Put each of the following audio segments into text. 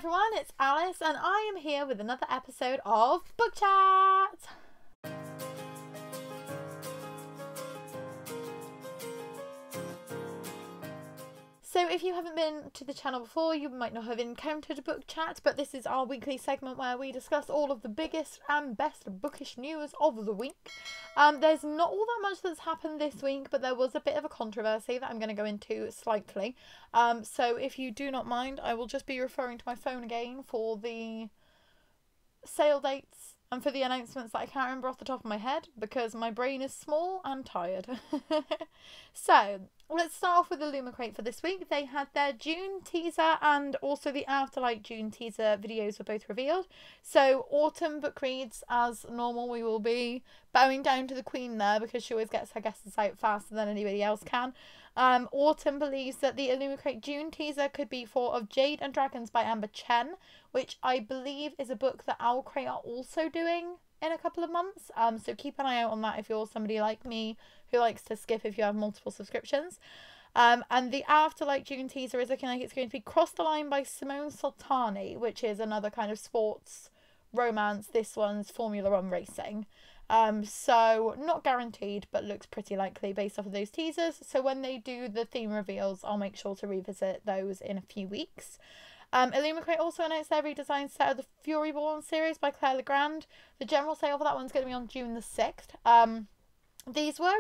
everyone, it's Alice and I am here with another episode of Book Chat. So if you haven't been to the channel before, you might not have encountered a book chat, but this is our weekly segment where we discuss all of the biggest and best bookish news of the week. There's not all that much that's happened this week, but there was a bit of a controversy that I'm going to go into slightly. So if you do not mind, I will just be referring to my phone again for the sale dates and for the announcements that I can't remember off the top of my head because my brain is small and tired. So let's start off with Illumicrate for this week. They had their June teaser and also the Afterlight June teaser videos were both revealed. So autumn book reads, as normal, we will be bowing down to the Queen there because she always gets her guesses out faster than anybody else can. Autumn believes that the Illumicrate June teaser could be for Of Jade and Dragons by Amber Chen, which I believe is a book that Owlcrate are also doing in a couple of months. So keep an eye out on that if you're somebody like me who likes to skip if you have multiple subscriptions. And the Afterlight June teaser is looking like it's going to be Cross the Line by Simone Sultani, which is another kind of sports romance. This one's Formula One racing. So not guaranteed, but looks pretty likely based off of those teasers. So when they do the theme reveals, I'll make sure to revisit those in a few weeks. Illumicrate also announced their redesigned set of the Furyborn series by Claire Legrand. The general sale for that one's going to be on June the 6th. These were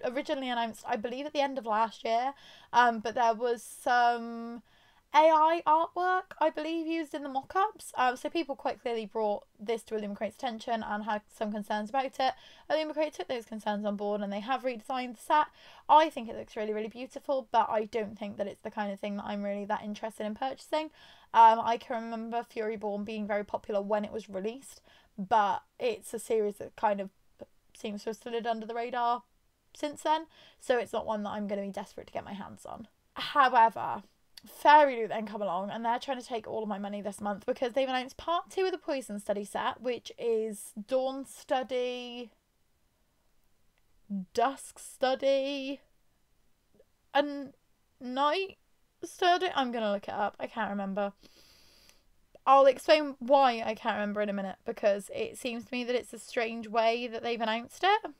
originally announced, I believe, at the end of last year, but there was some AI artwork, I believe, used in the mock-ups. So people quite clearly brought this to Illumicrate's attention and had some concerns about it. Illumicrate took those concerns on board and they have redesigned the set. I think it looks really, really beautiful, but I don't think that it's the kind of thing that I'm really that interested in purchasing. I can remember Furyborn being very popular when it was released, but it's a series that kind of seems to have slid under the radar since then, so it's not one that I'm going to be desperate to get my hands on. However, FairyLoot then come along and they're trying to take all of my money this month because they've announced part 2 of the Poison Study set, which is Dawn Study, Dusk Study, and Night Study. I'm going to look it up. I can't remember. I'll explain why I can't remember in a minute because it seems to me that it's a strange way that they've announced it.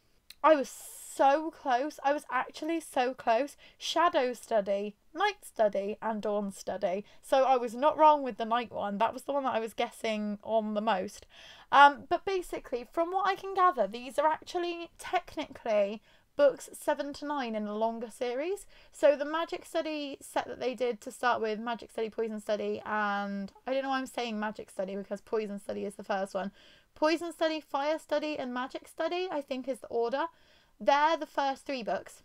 I was so close. I was actually so close. Shadow Study, Night Study, and Dawn Study. So I was not wrong with the night one. That was the one that I was guessing on the most. But basically, from what I can gather, these are actually technically books 7 to 9 in a longer series. So the Magic Study set that they did to start with, Magic Study, Poison Study, and I don't know why I'm saying Magic Study because Poison Study is the first one. Poison Study, Fire Study, and Magic Study, I think, is the order. They're the first 3 books.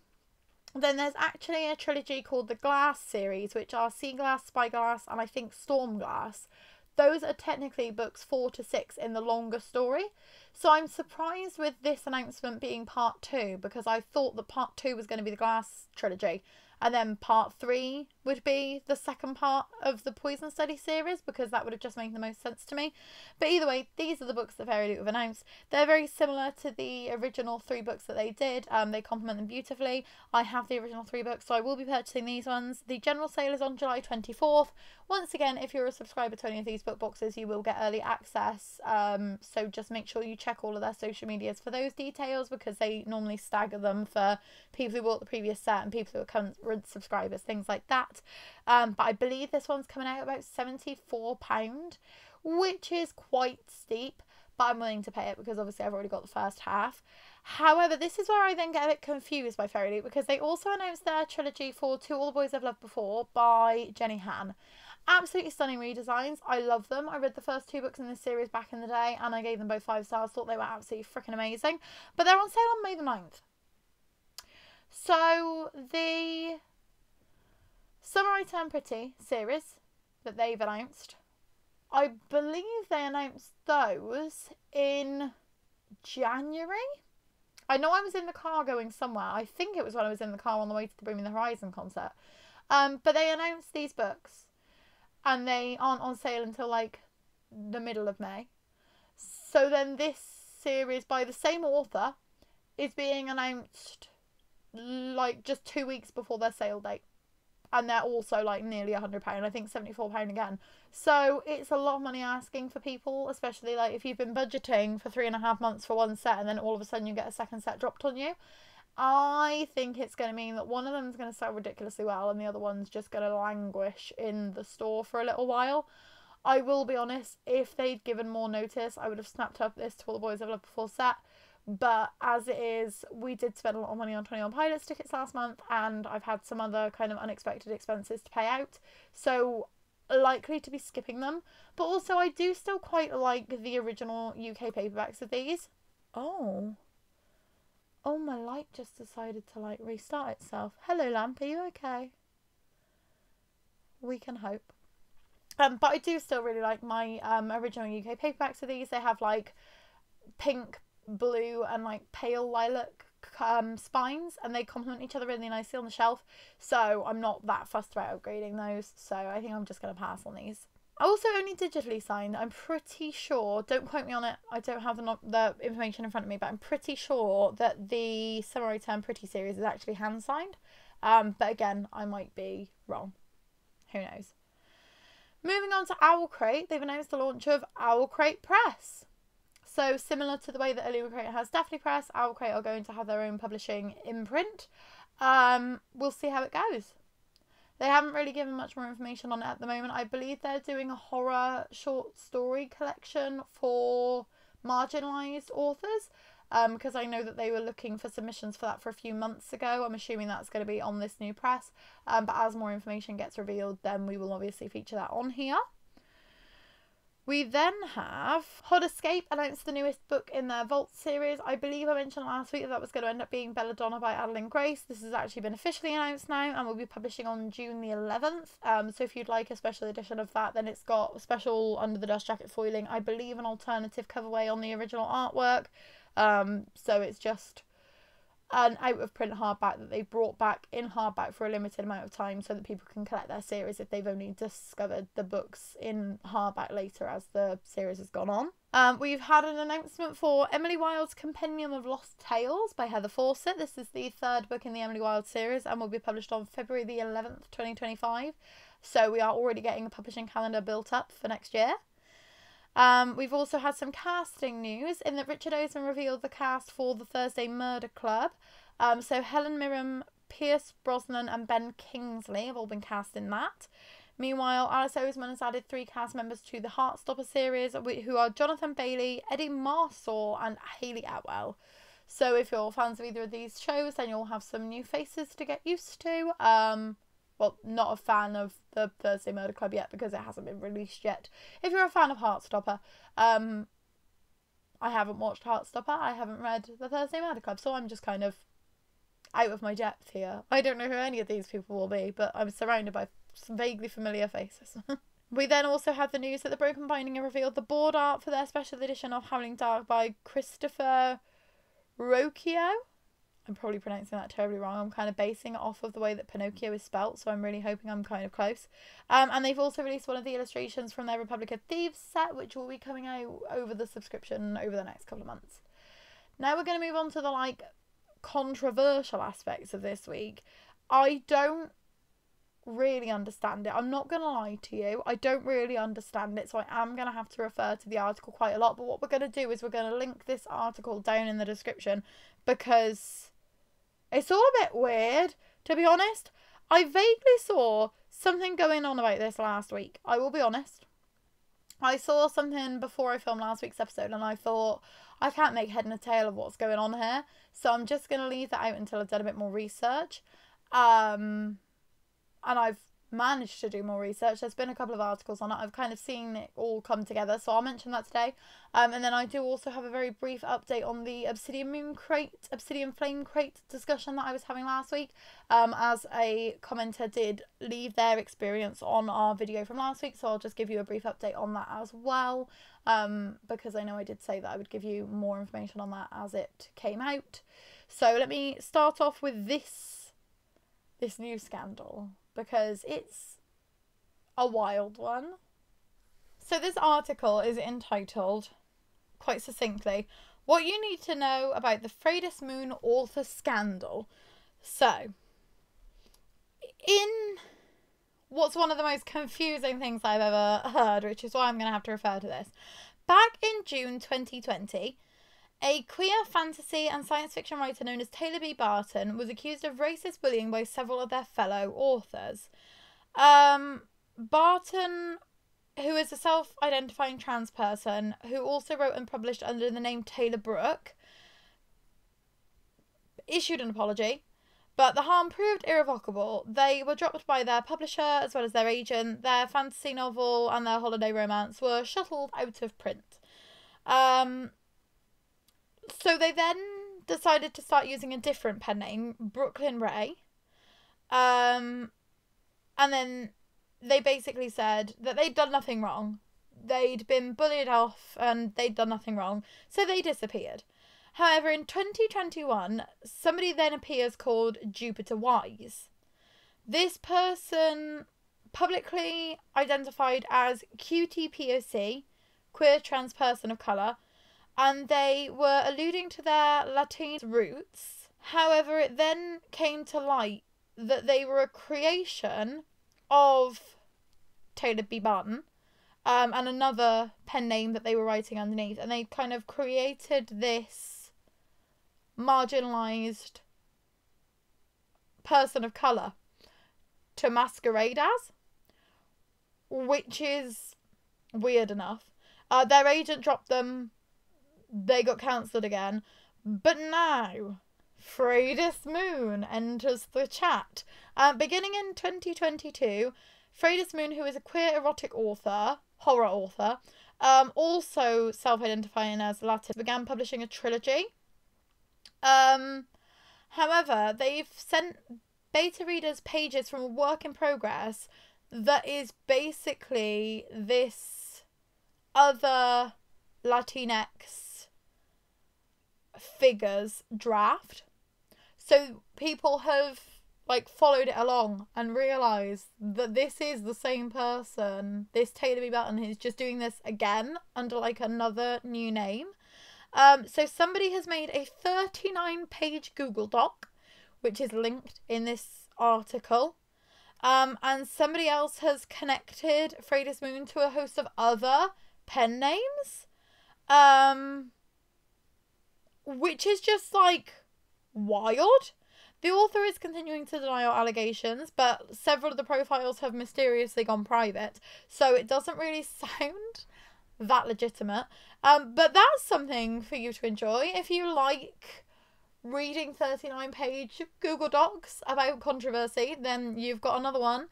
Then there's actually a trilogy called the Glass series, which are Sea Glass, Spy Glass, and I think Storm Glass. Those are technically books 4 to 6 in the longer story. So I'm surprised with this announcement being part 2 because I thought that part 2 was going to be the Glass trilogy. And then part 3 would be the second part of the Poison Study series because that would have just made the most sense to me. But either way, these are the books that FairyLoot have announced. They're very similar to the original 3 books that they did. They complement them beautifully. I have the original 3 books, so I will be purchasing these ones. The general sale is on July 24th. Once again, if you're a subscriber to any of these book boxes, you will get early access. So just make sure you check all of their social medias for those details because they normally stagger them for people who bought the previous set and people who are current subscribers, things like that. But I believe this one's coming out about £74, which is quite steep, but I'm willing to pay it because obviously I've already got the first half. However, this is where I then get a bit confused by FairyLoot because they also announced their trilogy for To All the Boys I've Loved Before by Jenny Han. Absolutely stunning redesigns. I love them. I read the first 2 books in this series back in the day and I gave them both 5 stars. Thought they were absolutely freaking amazing. But they're on sale on May the 9th. So the Summer I Turn Pretty series that they've announced, I believe they announced those in January. I know I was in the car going somewhere. I think it was when I was in the car on the way to the Bring Me the Horizon concert. But they announced these books and they aren't on sale until like the middle of May. So then this series by the same author is being announced like just 2 weeks before their sale date. And they're also like nearly £100. I think £74 again. So it's a lot of money asking for people, especially like if you've been budgeting for 3.5 months for one set and then all of a sudden you get a second set dropped on you. I think it's going to mean that one of them is going to sell ridiculously well and the other one's just going to languish in the store for a little while. I will be honest, if they'd given more notice, I would have snapped up this To All the Boys I've Loved Before set. But as it is, we did spend a lot of money on 21 Pilots tickets last month, and I've had some other kind of unexpected expenses to pay out. So likely to be skipping them. But also I do still quite like the original UK paperbacks of these. Oh, my light just decided to like restart itself. Hello lamp, are you okay? We can hope. But I do still really like my original UK paperbacks of these. They have like pink, blue and like pale lilac spines, and they complement each other really nicely on the shelf, so I'm not that fussed about upgrading those, so I think I'm just going to pass on these. I also only digitally signed. I'm pretty sure, don't quote me on it, I don't have the information in front of me, but I'm pretty sure that the Samurai Turn Pretty series is actually hand signed, but again, I might be wrong, who knows. Moving on to Owlcrate, they've announced the launch of Owlcrate Press. So similar to the way that Illumicrate has Daphne Press, Owlcrate are going to have their own publishing imprint. We'll see how it goes. They haven't really given much more information on it at the moment. I believe they're doing a horror short story collection for marginalised authors, because I know that they were looking for submissions for that for a few months ago. I'm assuming that's going to be on this new press. But as more information gets revealed, then we will obviously feature that on here. We then have Hot Escape announced the newest book in their Vault series. I believe I mentioned last week that was going to end up being Belladonna by Adeline Grace. This has actually been officially announced now and will be publishing on June the 11th. So if you'd like a special edition of that, then it's got special Under the Dust Jacket foiling. I believe an alternative coverway on the original artwork. So it's just an out of print hardback that they've brought back in hardback for a limited amount of time so that people can collect their series if they've only discovered the books in hardback later as the series has gone on. We've had an announcement for Emily Wilde's Compendium of Lost Tales by Heather Fawcett. This is the third book in the Emily Wilde series and will be published on February the 11th, 2025. So we are already getting a publishing calendar built up for next year. We've also had some casting news in that Richard Osman revealed the cast for the Thursday Murder Club. So Helen Mirren, Pierce Brosnan and Ben Kingsley have all been cast in that. Meanwhile, Alyce Osman has added 3 cast members to the Heartstopper series, who are Jonathan Bailey, Eddie Marsaw and Hayley Atwell. So if you're fans of either of these shows, then you'll have some new faces to get used to. Well, not a fan of the Thursday Murder Club yet because it hasn't been released yet. If you're a fan of Heartstopper, I haven't watched Heartstopper. I haven't read the Thursday Murder Club, so I'm just kind of out of my depth here. I don't know who any of these people will be, but I'm surrounded by some vaguely familiar faces. We then also have the news that the Broken Binding have revealed the board art for their special edition of Howling Dark by Christopher Rocchio. I'm probably pronouncing that terribly wrong. I'm kind of basing it off of the way that Pinocchio is spelt, so I'm really hoping I'm kind of close. And they've also released one of the illustrations from their Republic of Thieves set, which will be coming out over the subscription over the next couple of months. Now we're going to move on to the, like, controversial aspects of this week. I don't really understand it. I'm not going to lie to you. I don't really understand it, so I am going to have to refer to the article quite a lot. But what we're going to do is we're going to link this article down in the description because it's all a bit weird, to be honest. I vaguely saw something going on about this last week. I will be honest. I saw something before I filmed last week's episode and I thought, I can't make head and a tail of what's going on here. So I'm just going to leave that out until I've done a bit more research. And I've managed to do more research. There's been a couple of articles on it. I've kind of seen it all come together, so I'll mention that today. And then I do also have a very brief update on the Obsidian Flame Crate discussion that I was having last week, as a commenter did leave their experience on our video from last week, so I'll just give you a brief update on that as well, because I know I did say that I would give you more information on that as it came out. So let me start off with this new scandal, because it's a wild one. So this article is entitled, quite succinctly, What You Need to Know About the Freydis Moon Author Scandal. So, in what's one of the most confusing things I've ever heard, which is why I'm going to have to refer to this. Back in June 2020, a queer fantasy and science fiction writer known as Taylor B. Barton was accused of racist bullying by several of their fellow authors. Barton, who is a self-identifying trans person who also wrote and published under the name Taylor Brooke, issued an apology, but the harm proved irrevocable. They were dropped by their publisher as well as their agent. Their fantasy novel and their holiday romance were shuttled out of print. So they then decided to start using a different pen name, Brooklyn Ray. And then they basically said that they'd done nothing wrong. They'd been bullied off and they'd done nothing wrong. So they disappeared. However, in 2021, somebody then appears called Jupiter Wise. This person publicly identified as QTPOC, queer trans person of colour, and they were alluding to their Latin roots. However, it then came to light that they were a creation of Taylor B. Barton, and another pen name that they were writing underneath, and they kind of created this marginalised person of colour to masquerade as, which is weird enough. Their agent dropped them. They got cancelled again. But now, Freydis Moon enters the chat. Beginning in 2022, Freydis Moon, who is a queer erotic author, horror author, also self-identifying as Latin, began publishing a trilogy. However, they've sent beta readers pages from a work in progress that is basically this other Latinx figures draft. So people have followed it along and realised that this is the same person. This Taylor B. Barton is just doing this again under another new name. So somebody has made a 39-page Google Doc, which is linked in this article. And somebody else has connected Freydis Moon to a host of other pen names. Which is just wild. The author is continuing to deny all allegations, but several of the profiles have mysteriously gone private, so it doesn't really sound that legitimate. But that's something for you to enjoy if you like reading 39-page Google Docs about controversy. Then you've got another one.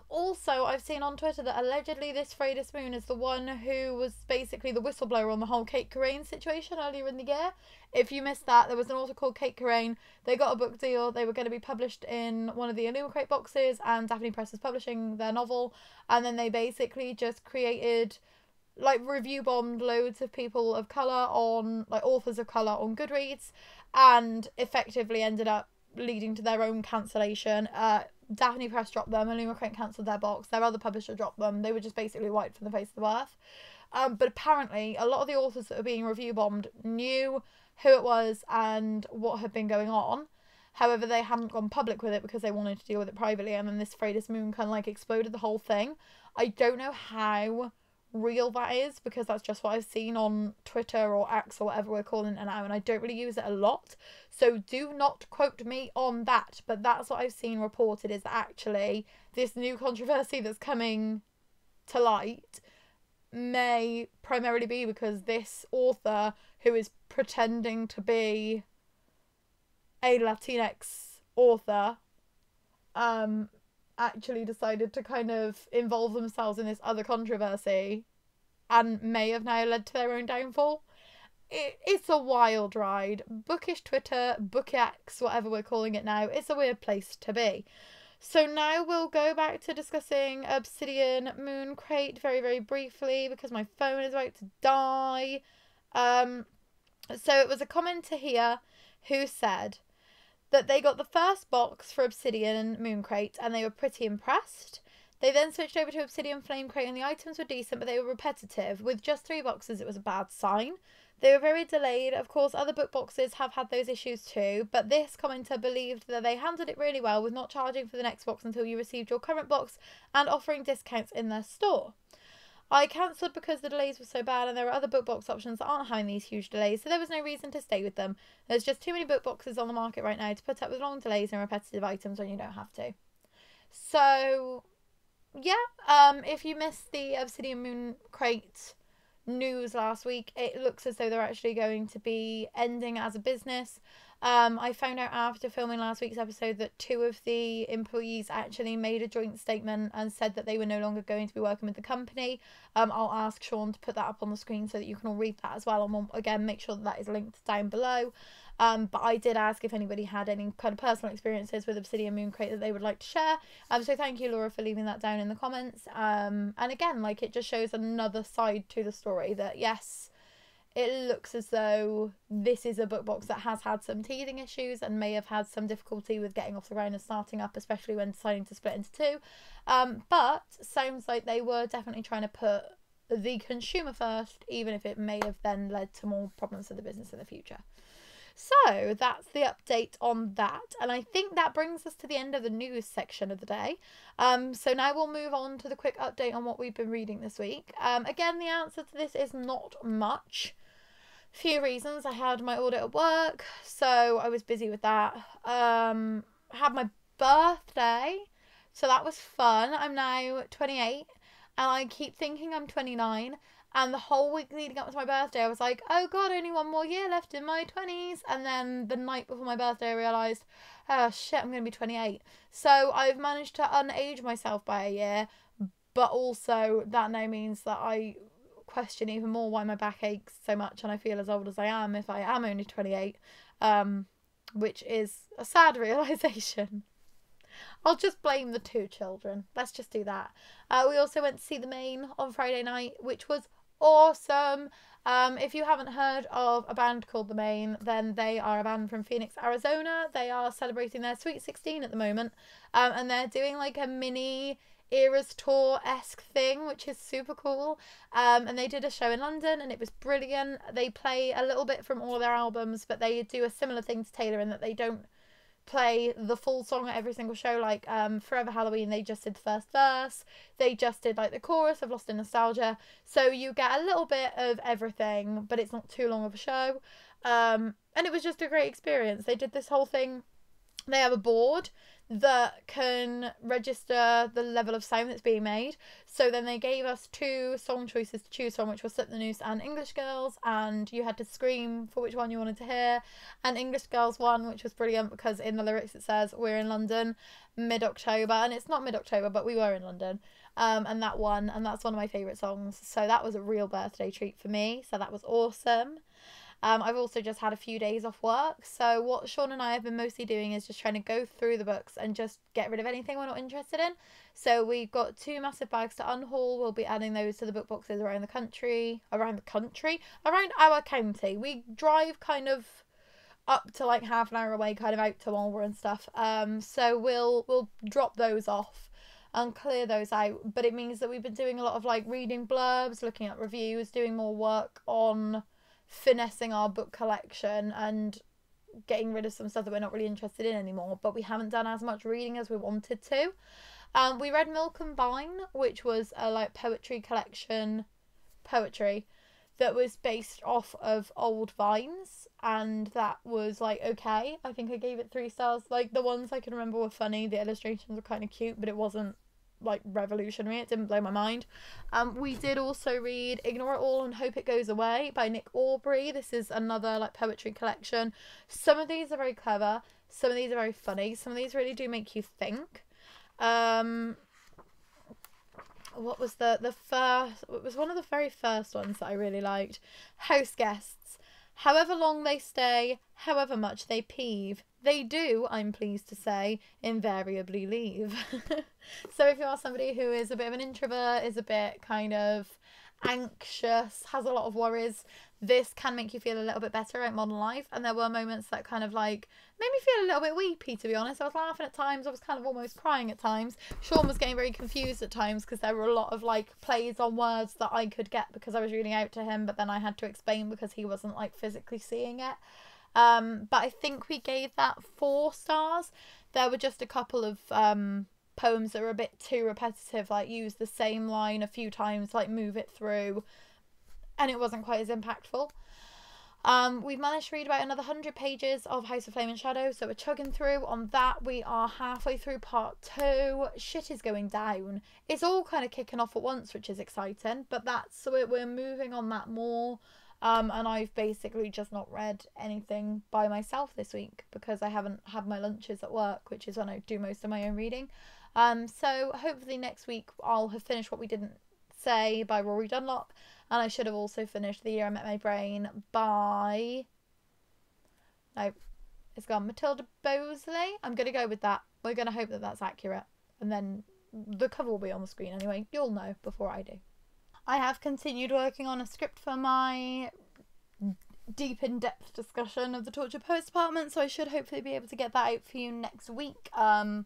Also, I've seen on Twitter that allegedly this Freydis Moon is the one who was basically the whistleblower on the whole Kate Corain situation earlier in the year. If you missed that, there was an author called Kate Corain. They got a book deal. They were going to be published in one of the Illumicrate boxes, and Daphne Press is publishing their novel. And then they basically just created, review bombed loads of people of colour on, authors of colour on Goodreads, and effectively ended up leading to their own cancellation. Daphne Press dropped them, Illumicrate cancelled their box, their other publisher dropped them. They were just basically wiped from the face of the earth. But apparently a lot of the authors that were being review bombed knew who it was and what had been going on. However, they hadn't gone public with it because they wanted to deal with it privately, and then this Freydis Moon kind of exploded the whole thing. I don't know how real that is, because that's just what I've seen on Twitter or X or whatever we're calling it now, and I don't really use it a lot, so do not quote me on that. But that's what I've seen reported, is that actually this new controversy that's coming to light may primarily be because this author, who is pretending to be a Latinx author, actually decided to kind of involve themselves in this other controversy and may have now led to their own downfall. It's a wild ride. Bookish Twitter, Book X, whatever we're calling it now, it's a weird place to be. So now we'll go back to discussing Obsidian Mooncrate very, very briefly, because my phone is about to die. So it was a commenter here who said that they got the first box for Obsidian Mooncrate and they were pretty impressed. They then switched over to Obsidian Flame Crate and the items were decent, but they were repetitive. With just 3 boxes, it was a bad sign. They were very delayed. Of course, other book boxes have had those issues too, but this commenter believed that they handled it really well with not charging for the next box until you received your current box and offering discounts in their store. I cancelled because the delays were so bad and there are other book box options that aren't having these huge delays, so there was no reason to stay with them. There's just too many book boxes on the market right now to put up with long delays and repetitive items when you don't have to. So, yeah, if you missed the Obsidian Moon Crate news last week, it looks as though they're actually going to be ending as a business. I found out after filming last week's episode that 2 of the employees actually made a joint statement and said that they were no longer going to be working with the company. I'll ask Sean to put that up on the screen so that you can all read that as well, and we'll, again, make sure that that is linked down below. But I did ask if anybody had any kind of personal experiences with Obsidian Moon Crate that they would like to share. So thank you, Laura, for leaving that down in the comments. And again, like, it just shows another side to the story that, yes, it looks as though this is a book box that has had some teething issues and may have had some difficulty with getting off the ground and starting up, especially when deciding to split into 2. But sounds like they were definitely trying to put the consumer first, even if it may have then led to more problems for the business in the future. So that's the update on that, and I think that brings us to the end of the news section of the day. So now we'll move on to the quick update on what we've been reading this week. Again, the answer to this is not much. Few reasons. I had my audit at work, so I was busy with that. Had my birthday, so that was fun. I'm now 28, and I keep thinking I'm 29. And the whole week leading up to my birthday, I was like, oh god, only 1 more year left in my 20s. And then the night before my birthday, I realised, oh shit, I'm going to be 28. So I've managed to unage myself by a year. But also, that now means that I question even more why my back aches so much and I feel as old as I am if I am only 28. Which is a sad realisation. I'll just blame the 2 children. Let's just do that. We also went to see the Maine on Friday night, which was awesome. If you haven't heard of a band called the Maine, then they are a band from Phoenix, Arizona. They are celebrating their Sweet 16 at the moment, and they're doing like a mini Eras Tour-esque thing, which is super cool. And they did a show in London and it was brilliant. They play a little bit from all of their albums, but they do a similar thing to Taylor in that they don't play the full song at every single show. Like Forever Halloween, they just did the first verse, they just did like the chorus of Lost in Nostalgia, so you get a little bit of everything, but it's not too long of a show. And it was just a great experience. They did this whole thing. They have a board that can register the level of sound that's being made. So then they gave us 2 song choices to choose from, which was Slip the Noose and English Girls, and you had to scream for which one you wanted to hear. And English Girls won, which was brilliant because in the lyrics it says we're in London mid-October, and it's not mid-October, but we were in London. And that won, and that's one of my favourite songs. So that was a real birthday treat for me. So that was awesome. I've also just had a few days off work, so what Sean and I have been mostly doing is just trying to go through the books and just get rid of anything we're not interested in. So we've got 2 massive bags to unhaul. We'll be adding those to the book boxes around our county. We drive kind of up to like half an hour away, kind of out to Marlborough and stuff. So we'll drop those off and clear those out. But it means that we've been doing a lot of like reading blurbs, looking at reviews, doing more work on finessing our book collection and getting rid of some stuff that we're not really interested in anymore. But we haven't done as much reading as we wanted to. We read Milk and Vine, which was a like poetry collection, that was based off of old vines, and that was like okay. I think I gave it 3 stars. Like the ones I can remember were funny, the illustrations were kind of cute, but it wasn't like revolutionary. It didn't blow my mind. We did also read Ignore It All and Hope It Goes Away by Nick Aubrey. This is another like poetry collection. Some of these are very clever, some of these are very funny, some of these really do make you think. What was the first? It was one of the very first ones that I really liked. House guests. However long they stay, however much they peeve, they do, I'm pleased to say, invariably leave. So if you are somebody who is a bit of an introvert, is a bit kind of anxious, has a lot of worries. This can make you feel a little bit better at modern life. And there were moments that kind of like made me feel a little bit weepy, to be honest. I was laughing at times. I was kind of almost crying at times. Sean was getting very confused at times because there were a lot of like plays on words that I could get because I was reading out to him, but then I had to explain because he wasn't like physically seeing it. But I think we gave that 4 stars. There were just a couple of poems that were a bit too repetitive, like use the same line a few times, like move it through, and it wasn't quite as impactful. We've managed to read about another 100 pages of House of Flame and Shadow, so we're chugging through on that. We are halfway through part 2. Shit is going down. It's all kind of kicking off at once, which is exciting, but that's, we're moving on that more. And I've basically just not read anything by myself this week because I haven't had my lunches at work, which is when I do most of my own reading. So hopefully next week I'll have finished What We Didn't Say by Rory Dunlop, and I should have also finished The Year I Met My Brain by... No, it's gone. Matilda Bosley. I'm going to go with that. We're going to hope that that's accurate. And then the cover will be on the screen anyway. You'll know before I do. I have continued working on a script for my deep in-depth discussion of the Torture Poets Department, so I should hopefully be able to get that out for you next week. And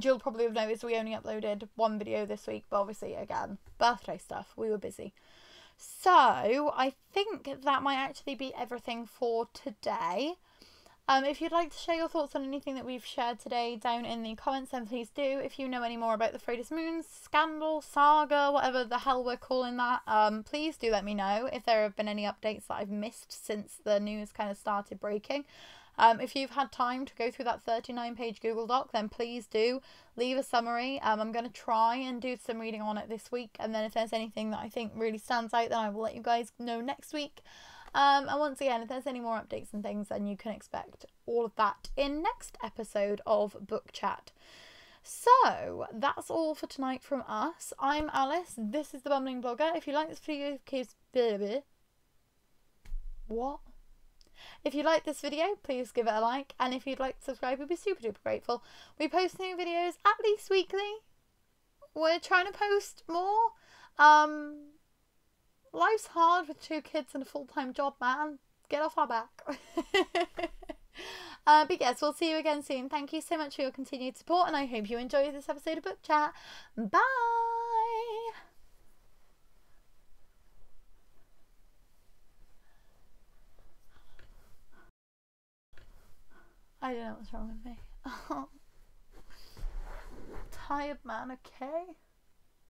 you'll probably have noticed we only uploaded 1 video this week, but obviously, again, birthday stuff, we were busy. So, I think that might actually be everything for today. If you'd like to share your thoughts on anything that we've shared today down in the comments, then please do. If you know any more about the Freydis Moon scandal, saga, whatever the hell we're calling that, please do let me know if there have been any updates that I've missed since the news kind of started breaking. If you've had time to go through that 39-page Google Doc, then please do leave a summary. I'm going to try and do some reading on it this week, and then if there's anything that I think really stands out, then I will let you guys know next week. And once again, if there's any more updates and things, then you can expect all of that in next episode of Book Chat. So, that's all for tonight from us. I'm Alyce, this is the Bumbling Blogger. If you like this video, What? If you like this video, please give it a like, and if you'd like to subscribe, we'd be super duper grateful. We post new videos at least weekly. We're trying to post more. Life's hard with 2 kids and a full-time job, man. Get off our back. But yes, we'll see you again soon. Thank you so much for your continued support, and I hope you enjoyed this episode of Book Chat. Bye! I don't know what's wrong with me. Tired man, okay?